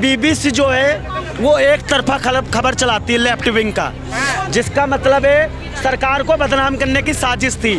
BBC जो है वो एक तरफा खबर चलाती है लेफ्ट विंग का, जिसका मतलब है सरकार को बदनाम करने की साजिश थी।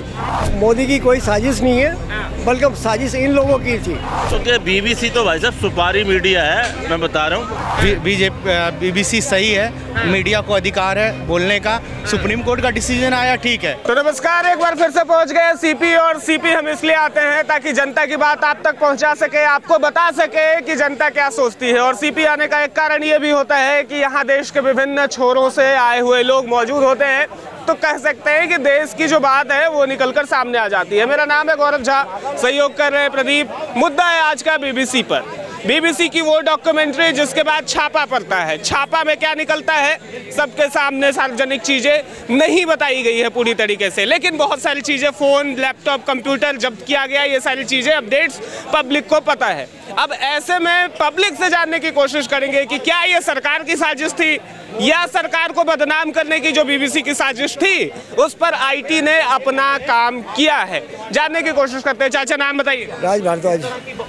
मोदी की कोई साजिश नहीं है, बल्कि साजिश इन लोगों की थी। तो क्या बीबीसी तो भाई साहब सुपारी मीडिया है, मैं बता रहा हूँ। बीबीसी सही है, मीडिया को अधिकार है बोलने का। सुप्रीम कोर्ट का डिसीजन आया, ठीक है। तो नमस्कार, एक बार फिर से पहुंच गए सीपी। और सीपी हम इसलिए आते हैं ताकि जनता की बात आप तक पहुंचा सके, आपको बता सके कि जनता क्या सोचती है। और सीपी आने का एक कारण ये भी होता है कि यहाँ देश के विभिन्न छोरों से आए हुए लोग मौजूद होते हैं, तो कह सकते हैं कि देश की जो बात है वो निकलकर सामने आ जाती है। मेरा नाम है गौरव झा, सहयोग कर रहे हैं प्रदीप। मुद्दा है आज का बीबीसी पर। बीबीसी की वो डॉक्यूमेंट्री जिसके बाद छापा पड़ता है। छापा में क्या निकलता है, सबके सामने सार्वजनिक चीजें नहीं बताई गई है पूरी तरीके से, लेकिन बहुत सारी चीजें फोन, लैपटॉप, कंप्यूटर जब्त किया गया, ये सारी चीजें अपडेट्स पब्लिक को पता है। अब ऐसे में पब्लिक से जानने की कोशिश करेंगे कि क्या ये सरकार की साजिश थी या सरकार को बदनाम करने की जो बीबीसी की साजिश थी उस पर आईटी ने अपना काम किया है। जानने की कोशिश करते हैं। चाचा नाम बताइए। राज भारद्वाज।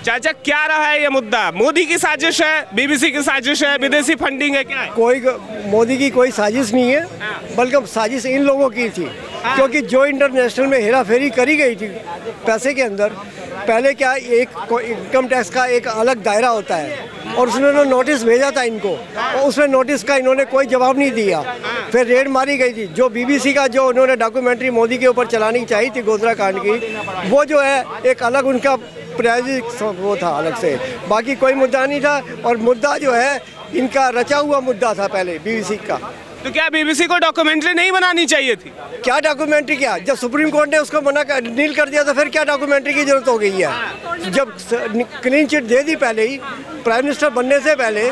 चाचा क्या रहा है ये मुद्दा? मोदी की साजिश है, बीबीसी की साजिश है, विदेशी फंडिंग है, क्या है? कोई मोदी की कोई साजिश नहीं है, बल्कि साजिश इन लोगों की थी। क्योंकि जो इंटरनेशनल में हेराफेरी करी गई थी पैसे के अंदर, पहले क्या एक इनकम टैक्स का एक अलग दायरा होता है और उसने नोटिस भेजा था इनको, और उसमें नोटिस का इन्होंने कोई जवाब नहीं दिया। फिर रेड मारी गई थी। जो बीबीसी का जो उन्होंने डॉक्यूमेंट्री मोदी के ऊपर चलानी चाहिए थी गोधरा कांड की, वो जो है एक अलग उनका प्रायोजिक वो था अलग से, बाकी कोई मुद्दा नहीं था। और मुद्दा जो है इनका रचा हुआ मुद्दा था पहले बीबीसी का। तो क्या बीबीसी को डॉक्यूमेंट्री नहीं बनानी चाहिए थी? क्या डॉक्यूमेंट्री? क्या जब सुप्रीम कोर्ट ने उसको नील कर दिया तो फिर क्या डॉक्यूमेंट्री की जरूरत हो गई है? जब क्लीन चिट दे दी पहले ही प्राइम मिनिस्टर बनने से पहले,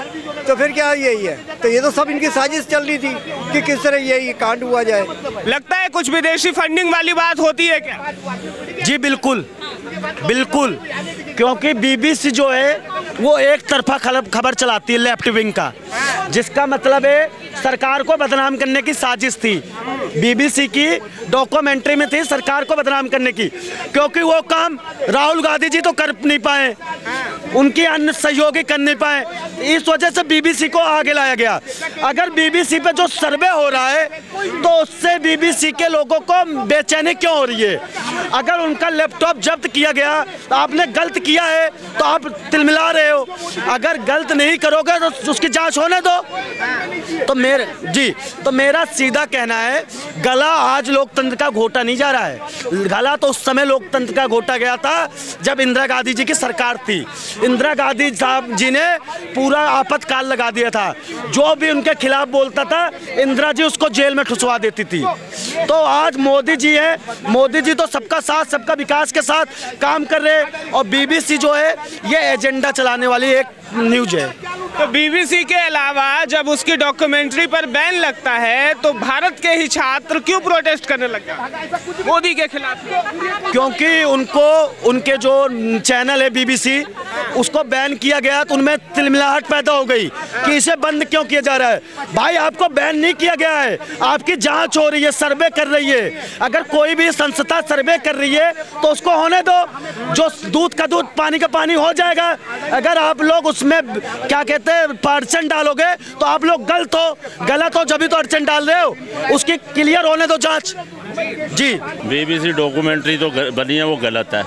तो फिर क्या यही है? तो ये तो सब इनकी साजिश चल रही थी कि किस तरह ये कांड हुआ जाए। लगता है कुछ विदेशी फंडिंग वाली बात होती है क्या? जी बिल्कुल बिल्कुल, क्योंकि बीबीसी जो है वो एक तरफा खबर चलाती है लेफ्ट विंग का, जिसका मतलब है सरकार को बदनाम करने की साजिश थी। बीबीसी की डॉक्यूमेंट्री में थी सरकार को बदनाम करने की, क्योंकि वो काम राहुल गांधी जी तो कर नहीं पाए, उनके अन्य सहयोगी कर नहीं पाए, इस वजह से बीबीसी को आगे लाया गया। अगर बीबीसी पे जो सर्वे हो रहा है तो उससे बीबीसी के लोगों को बेचैनी क्यों हो रही है? अगर उनका लैपटॉप जब्त किया गया तो आपने गलत किया है तो आप तिलमिला रहे हो। अगर गलत नहीं करोगे तो उसकी जांच होने दो। तो मेरा सीधा कहना है, गला आज लोकतंत्र का घोटा नहीं जा रहा है। गला तो उस समय लोकतंत्र का घोटा गया था जब इंदिरा गांधी जी की सरकार थी। इंदिरा गांधी साहब जी ने पूरा आपातकाल लगा दिया था। जो भी उनके खिलाफ बोलता था इंदिरा जी उसको जेल में ठुसवा देती थी। तो आज मोदी जी है, मोदी जी तो सबका साथ सबका विकास के साथ काम कर रहे हैं, और बीबीसी जो है ये एजेंडा चलाने वाली एक न्यूज है। तो बीबीसी के अलावा जब उसकी डॉक्यूमेंट्री पर बैन लगता है तो भारत के ही छात्र क्यों प्रोटेस्ट करने लग गए मोदी के खिलाफ? क्योंकि उनको उनके जो चैनल है बीबीसी उसको बैन किया गया तो उनमें तिलमिलाहट पैदा हो गई कि इसे बंद क्यों किया जा रहा है। भाई आपको बैन नहीं किया गया है, आपकी जांच हो रही है, सर्वे कर रही है। अगर कोई भी संस्था सर्वे कर रही है तो उसको होने दो, जो दूध का दूध पानी का पानी हो जाएगा। अगर आप लोग उसमें क्या कहते हैं अड़चन डालोगे तो आप लोग गलत हो जब भी तो अड़चन डाल रहे हो, उसकी क्लियर होने दो जांच। जी बीबीसी डॉक्यूमेंट्री तो बनी है वो गलत है,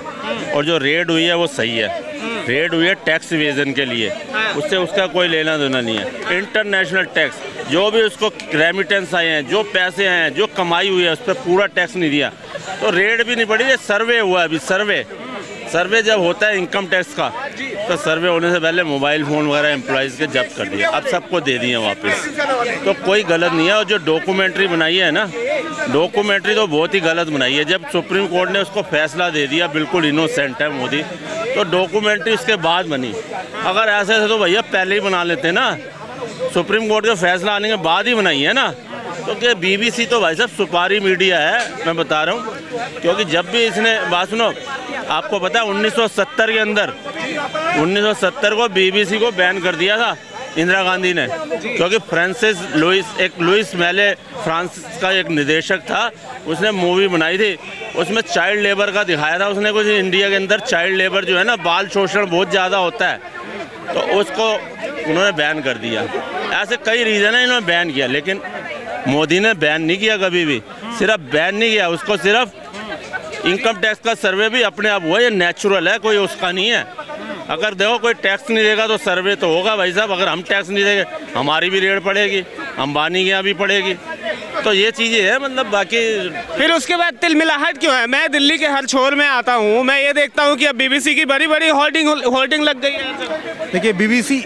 और जो रेड हुई है वो सही है। रेड हुई है टैक्स इवेजन के लिए, उससे उसका कोई लेना देना नहीं है। इंटरनेशनल टैक्स जो भी उसको रेमिटेंस आए हैं, जो पैसे आए हैं, जो कमाई हुई है उस पर पूरा टैक्स नहीं दिया, तो रेड भी नहीं पड़ी। ये सर्वे हुआ अभी, सर्वे जब होता है इनकम टैक्स का तो सर्वे होने से पहले मोबाइल फ़ोन वगैरह एम्प्लॉइज़ के जब्त कर दिया, अब सबको दे दिए वापस। तो कोई गलत नहीं है। और जो डॉक्यूमेंट्री बनाई है ना, डॉक्यूमेंट्री तो बहुत ही गलत बनाई है। जब सुप्रीम कोर्ट ने उसको फैसला दे दिया बिल्कुल इनोसेंट है मोदी, तो डॉक्यूमेंट्री उसके बाद बनी। अगर ऐसे थे तो भैया पहले ही बना लेते ना, सुप्रीम कोर्ट का फैसला आने के बाद ही बनाई है ना। तो क्या बीबीसी तो भाई साहब सुपारी मीडिया है, मैं बता रहा हूँ। क्योंकि जब भी इसने बात सुनो, आपको पता है 1970 के अंदर 1970 को बीबीसी को बैन कर दिया था इंदिरा गांधी ने, क्योंकि लुइस मेले फ्रांस का एक निदेशक था, उसने मूवी बनाई थी, उसमें चाइल्ड लेबर का दिखाया था उसने। कुछ इंडिया के अंदर चाइल्ड लेबर जो है ना, बाल शोषण बहुत ज़्यादा होता है, तो उसको उन्होंने बैन कर दिया। ऐसे कई रीज़न है इन्होंने बैन किया, लेकिन मोदी ने बैन नहीं किया कभी भी। सिर्फ बैन नहीं किया, उसको सिर्फ इनकम टैक्स का सर्वे भी अपने आप हुआ, ये नेचुरल है, कोई उसका नहीं है। अगर देखो कोई टैक्स नहीं देगा तो सर्वे तो होगा भाई साहब। अगर हम टैक्स नहीं देंगे हमारी भी रेट पड़ेगी, अंबानी के यहाँ भी पड़ेगी। तो ये चीज़ें हैं, मतलब बाकी फिर उसके बाद तिलमिलाहट क्यों है? मैं दिल्ली के हर छोर में आता हूँ, मैं ये देखता हूँ कि अब बीबीसी की बड़ी बड़ी होर्डिंग लग गई है। देखिए BBC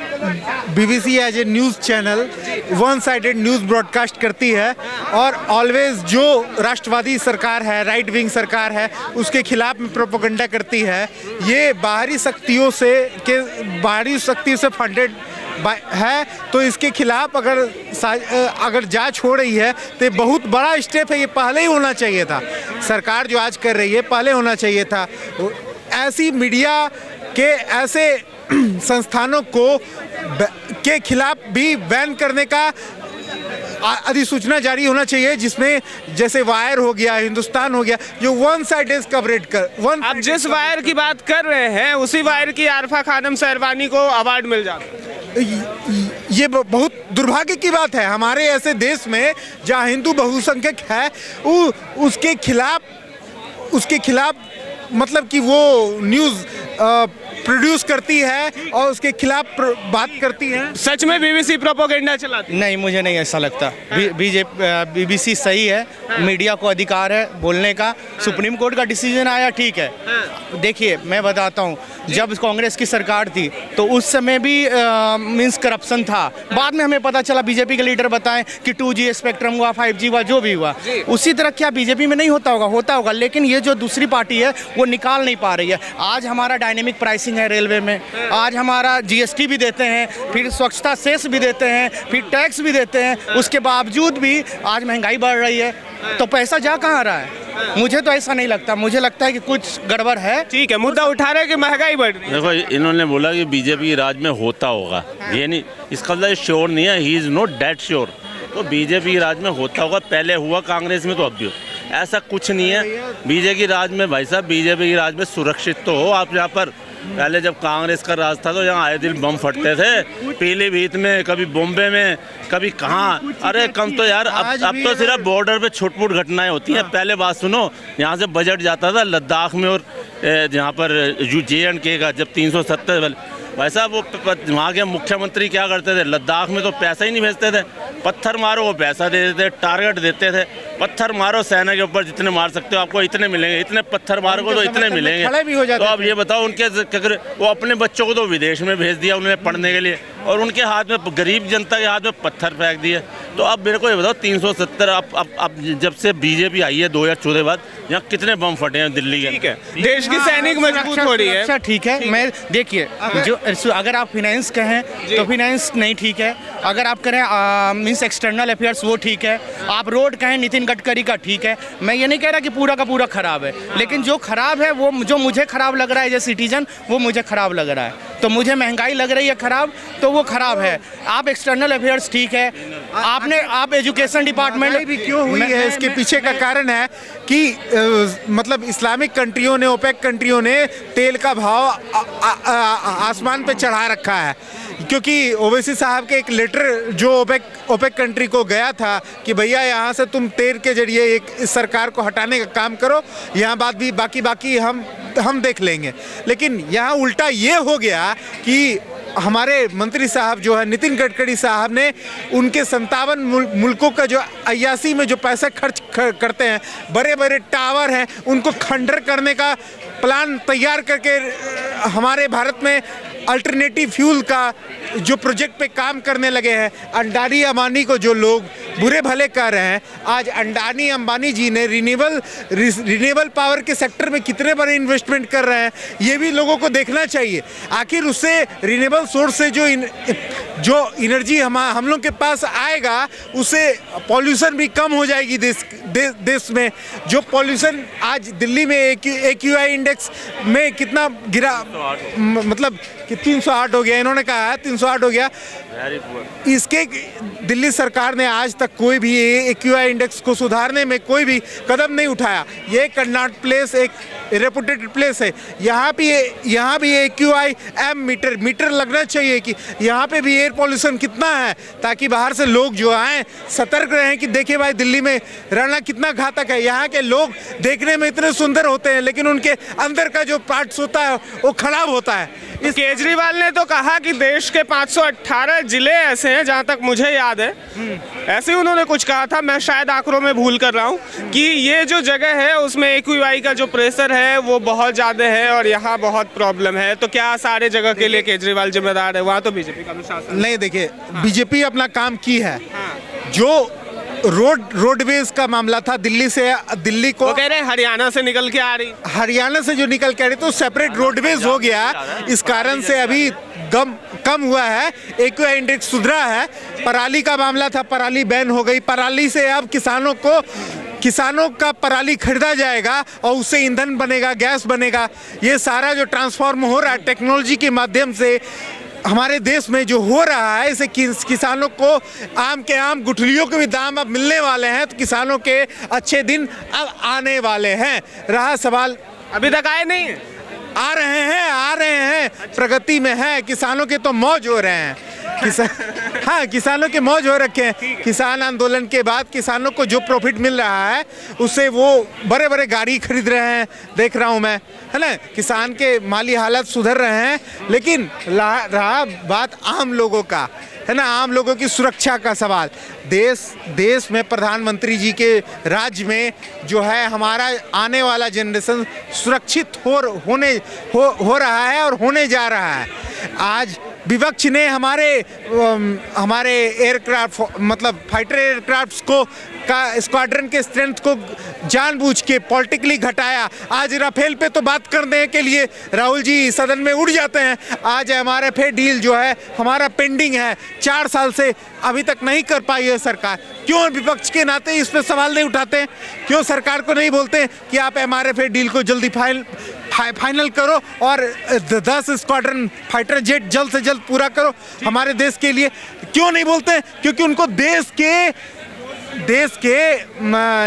as a news channel one sided news broadcast करती है और ऑलवेज जो राष्ट्रवादी सरकार है, राइट विंग सरकार है, उसके खिलाफ में प्रोपेगेंडा करती है। ये बाहरी शक्तियों से फंडेड है, तो इसके खिलाफ अगर जांच हो रही है तो बहुत बड़ा स्टेप है। ये पहले ही होना चाहिए था। सरकार जो आज कर रही है पहले होना चाहिए था। ऐसी मीडिया के ऐसे संस्थानों के खिलाफ भी बैन करने का अधिसूचना जारी होना चाहिए, जिसमें जैसे वायर हो गया, हिंदुस्तान हो गया, जो वन साइडेड कवरेज अब जिस वायर की बात कर रहे हैं उसी वायर की आरफा खानम शहरवानी को अवार्ड मिल जाता है। ये बहुत दुर्भाग्य की बात है। हमारे ऐसे देश में जहाँ हिंदू बहुसंख्यक है उसके खिलाफ मतलब कि वो न्यूज़ प्रोड्यूस करती है और उसके खिलाफ बात करती है। सच में बीबीसी प्रोपेगेंडा चलाती? नहीं, मुझे नहीं ऐसा लगता। बीबीसी सही है, मीडिया को अधिकार है बोलने का। सुप्रीम कोर्ट का डिसीजन आया, ठीक है। देखिए मैं बताता हूँ, जब कांग्रेस की सरकार थी तो उस समय भी मीन्स करप्शन था। बाद में हमें पता चला, बीजेपी के लीडर बताएं कि 2G स्पेक्ट्रम हुआ, 5G हुआ, जो भी हुआ। उसी तरह क्या बीजेपी में नहीं होता होगा, लेकिन ये जो दूसरी पार्टी है वो निकाल नहीं पा रही है। आज हमारा डायनेमिक प्राइसिंग है रेलवे में, आज हमारा जीएसटी भी देते हैं, फिर स्वच्छता सेस भी देते हैं, फिर टैक्स भी देते हैं, उसके बावजूद भी आज महंगाई बढ़ रही है। तो पैसा जा कहाँ रहा है? मुझे तो ऐसा नहीं लगता, मुझे लगता है कि कुछ गड़बड़ है। ठीक है, मुद्दा उठा रहे कि महंगाई बढ़ रही है। देखो इन्होंने बोला कि बीजेपी राज में होता होगा, ये नहीं, इसका मतलब श्योर नहीं है, he is not that sure. तो बीजेपी राज में होता होगा, पहले हुआ कांग्रेस में तो अब भी हो, ऐसा कुछ नहीं है। बीजेपी की राज में भाई साहब, बीजेपी की राज में सुरक्षित तो हो आप। यहाँ पर पहले जब कांग्रेस का राज था तो यहाँ आए दिन बम फटते थे, पीलीभीत में, कभी बॉम्बे में, कभी कहाँ। अरे कम तो यार अब तो सिर्फ बॉर्डर पे छोट-मोट घटनाएं होती हैं। पहले बात सुनो, यहाँ से बजट जाता था लद्दाख में और जहाँ पर J&K का जब 370 वैसा वो वहाँ के मुख्यमंत्री क्या करते थे, लद्दाख में तो पैसा ही नहीं भेजते थे। पत्थर मारो वो पैसा दे देते, टारगेट देते थे, पत्थर मारो सेना के ऊपर जितने मार सकते हो आपको इतने मिलेंगे, इतने पत्थर मारोगे तो इतने मिलेंगे। तो अब ये बताओ, उनके वो अपने बच्चों को तो विदेश में भेज दिया उन्होंने पढ़ने के लिए, और उनके हाथ में, गरीब जनता के हाथ में पत्थर फेंक दिए। तो अब मेरे को ये बताओ 370 अब जब से बीजेपी आई है 2014 बाद, यहाँ कितने बम फटे हैं दिल्ली के? ठीक है, देश की सैनिक मजबूत हो रही है। अच्छा ठीक है, मैं देखिए जो अगर आप फिनेंस कहें तो फिनेंस नहीं ठीक है, अगर आप करें मीन्स एक्सटर्नल अफेयर्स वो ठीक है, आप रोड कहें नितिन गडकरी का ठीक है। मैं ये नहीं कह रहा कि पूरा का पूरा खराब है, लेकिन जो खराब है वो जो मुझे खराब लग रहा है एज ए सिटीजन, वो मुझे खराब लग रहा है। तो मुझे महंगाई लग रही है खराब, तो वो खराब है। आप एक्सटर्नल अफेयर्स ठीक है, आप एजुकेशन डिपार्टमेंट भी क्यों हुई है, इसके पीछे का कारण है कि मतलब इस्लामिक कंट्रियों ने, ओपेक कंट्रियों ने तेल का भाव आसमान पे चढ़ा रखा है। क्योंकि ओवैसी साहब के एक लेटर जो ओपेक कंट्री को गया था कि भैया यहाँ से तुम तेल के जरिए एक इस सरकार को हटाने का काम करो, यहाँ बात भी बाकी हम देख लेंगे। लेकिन यहाँ उल्टा ये हो गया कि हमारे मंत्री साहब जो है नितिन गडकरी साहब ने उनके 57 मुल्कों का जो अय्यासी में जो पैसा खर्च करते हैं, बड़े बड़े टावर हैं, उनको खंडर करने का प्लान तैयार करके हमारे भारत में अल्टरनेटिव फ्यूल का जो प्रोजेक्ट पे काम करने लगे हैं। अंडानी अंबानी को जो लोग बुरे भले कह रहे हैं, आज अंडानी अंबानी जी ने रिन्यूएबल पावर के सेक्टर में कितने बड़े इन्वेस्टमेंट कर रहे हैं, ये भी लोगों को देखना चाहिए। आखिर उससे रिन्यूएबल सोर्स से जो एनर्जी हम लोग के पास आएगा, उससे पॉल्यूशन भी कम हो जाएगी देश में। जो पॉल्यूशन आज दिल्ली में AQI इंडेक्स में कितना गिरा, मतलब कि 308 हो गया, इन्होंने कहा है 308 हो गया। इसके दिल्ली सरकार ने आज तक कोई भी AQI इंडेक्स को सुधारने में कोई भी कदम नहीं उठाया। ये कर्नाट प्लेस एक रेपुटेड प्लेस है, यहाँ भी AQI मीटर लगना चाहिए कि यहाँ पे भी एयर पॉल्यूशन कितना है, ताकि बाहर से लोग जो आए सतर्क रहें कि देखिए भाई दिल्ली में रहना कितना घातक है। यहाँ के लोग देखने में इतने सुंदर होते हैं लेकिन उनके अंदर का जो पार्ट्स होता है वो खराब होता है। इस केजरीवाल ने तो कहा कि देश के 518 जिले ऐसे हैं, जहां तक मुझे याद है, ऐसे ही उन्होंने कुछ कहा था, मैं शायद आंकड़ों में भूल कर रहा हूं, कि ये जो जगह है उसमें AQI का जो प्रेशर है वो बहुत ज़्यादा है और यहाँ बहुत प्रॉब्लम है। तो क्या सारे जगह के लिए केजरीवाल जिम्मेदार है? वहाँ तो बीजेपी का अनुशासन नहीं। देखिए, बीजेपी अपना काम की है। जो रोडवेज का मामला था, दिल्ली को वो कह रहे हैं हरियाणा से निकल के आ रही, हरियाणा से जो निकल के आ रही तो सेपरेट रोडवेज हो गया, इस कारण से अभी कम हुआ है, AQI इंडेक्स सुधरा है। पराली का मामला था, पराली बैन हो गई, पराली से अब किसानों का पराली खरीदा जाएगा और उससे ईंधन बनेगा, गैस बनेगा। ये सारा जो ट्रांसफॉर्म हो रहा है टेक्नोलॉजी के माध्यम से हमारे देश में जो हो रहा है, इसे किसानों को आम गुठलियों के भी दाम अब मिलने वाले हैं, तो किसानों के अच्छे दिन अब आने वाले हैं। रहा सवाल, अभी तक आए नहीं है? आ रहे हैं, प्रगति में है। किसानों के तो मौज हो रहे हैं, किसानों के मौज हो रखे हैं। किसान आंदोलन के बाद किसानों को जो प्रॉफिट मिल रहा है उससे वो बड़े गाड़ी खरीद रहे हैं, देख रहा हूं मैं, है ना। किसान के माली हालत सुधर रहे हैं, लेकिन रहा बात आम लोगों का, है ना, आम लोगों की सुरक्षा का सवाल। देश में प्रधानमंत्री जी के राज्य में जो है हमारा आने वाला जनरेशन सुरक्षित हो रहा है और होने जा रहा है। आज विपक्ष ने हमारे एयरक्राफ्ट मतलब फाइटर एयरक्राफ्ट्स को का स्क्वाड्रन के स्ट्रेंथ को जानबूझ के पॉलिटिकली घटाया। आज राफेल पे तो बात करने के लिए राहुल जी सदन में उड़ जाते हैं। आज MRFA डील जो है हमारा पेंडिंग है, 4 साल से अभी तक नहीं कर पाई है सरकार। क्यों विपक्ष के नाते इस पर सवाल नहीं उठाते? क्यों सरकार को नहीं बोलते कि आप MRFA डील को जल्दी फाइनल करो और 10 स्क्वाड्रन फाइटर जेट जल्द से जल्द पूरा करो हमारे देश के लिए? क्यों नहीं बोलते? क्योंकि उनको देश के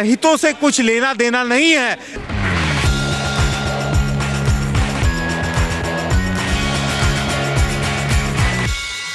हितों से कुछ लेना देना नहीं है।